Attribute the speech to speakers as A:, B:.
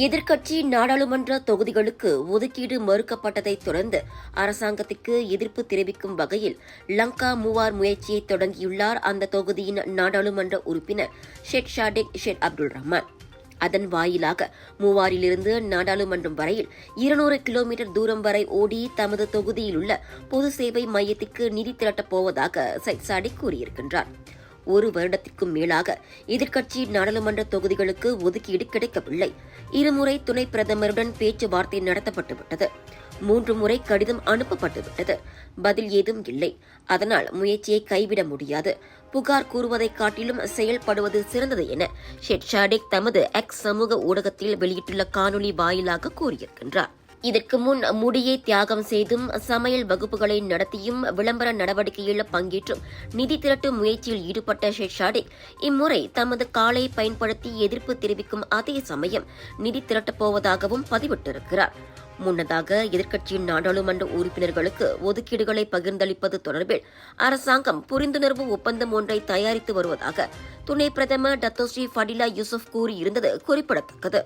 A: எதிர்க்கட்சி நாடாளுமன்ற தொகுதிகளுக்கு ஒதுக்கீடு மறுக்கப்பட்டதைத் தொடர்ந்து அரசாங்கத்திற்கு எதிர்ப்பு தெரிவிக்கும் வகையில் லங்கா மூவார் முயற்சியை தொடங்கியுள்ளார் அந்த தொகுதியின் நாடாளுமன்ற உறுப்பினர் ஷேட் ஷாடிக் ஷேட் அப்துல் ரஹ்மான். அதன் வாயிலாக மூவாரிலிருந்து நாடாளுமன்றம் வரையில் 200 கிலோமீட்டர் தூரம் வரை ஓடி தமது தொகுதியில் உள்ள பொது சேவை மையத்திற்கு நிதி திரட்டப் போவதாக ஷேட் ஷாடிக் கூறியிருக்கின்றார். ஒரு வருடத்திற்கும் மேலாக எதிர்க்கட்சி நாடாளுமன்ற தொகுதிகளுக்கு ஒதுக்கீடு கிடைக்கவில்லை. இருமுறை துணை பிரதமருடன் பேச்சுவார்த்தை நடத்தப்பட்டுவிட்டது. 3 முறை கடிதம் அனுப்பப்பட்டுவிட்டது. பதில் ஏதும் இல்லை. அதனால் முயற்சியை கைவிட முடியாது. புகார் கூறுவதைக் காட்டிலும் செயல்படுவது சிறந்தது என ஷேட் ஷாடிக் தமது எக்ஸ் சமூக ஊடகத்தில் வெளியிட்டுள்ள காணொலி வாயிலாக கூறியிருக்கின்றார். இதற்கு முன் முடியை தியாகம் செய்தும் சமையல் வகுப்புகளை நடத்தியும் விளம்பர நடவடிக்கையில் பங்கேற்றும் நிதி திரட்டு முயற்சியில் ஈடுபட்ட ஷேட் ஷாடிக் இம்முறை தமது காலை பயன்படுத்தி எதிர்ப்பு தெரிவிக்கும் அதே சமயம் நிதி திரட்டப் போவதாகவும் பதிவிட்டிருக்கிறார். முன்னதாக எதிர்க்கட்சியின் நாடாளுமன்ற உறுப்பினர்களுக்கு ஒதுக்கீடுகளை பகிர்ந்தளிப்பது தொடர்பில் அரசாங்கம் புரிந்துணர்வு ஒப்பந்தம் ஒன்றை தயாரித்து வருவதாக துணை பிரதமர் டத்தோஸ்ரீ ஃபடிலா யூசுப் கூறியிருந்தது குறிப்பிடத்தக்கது.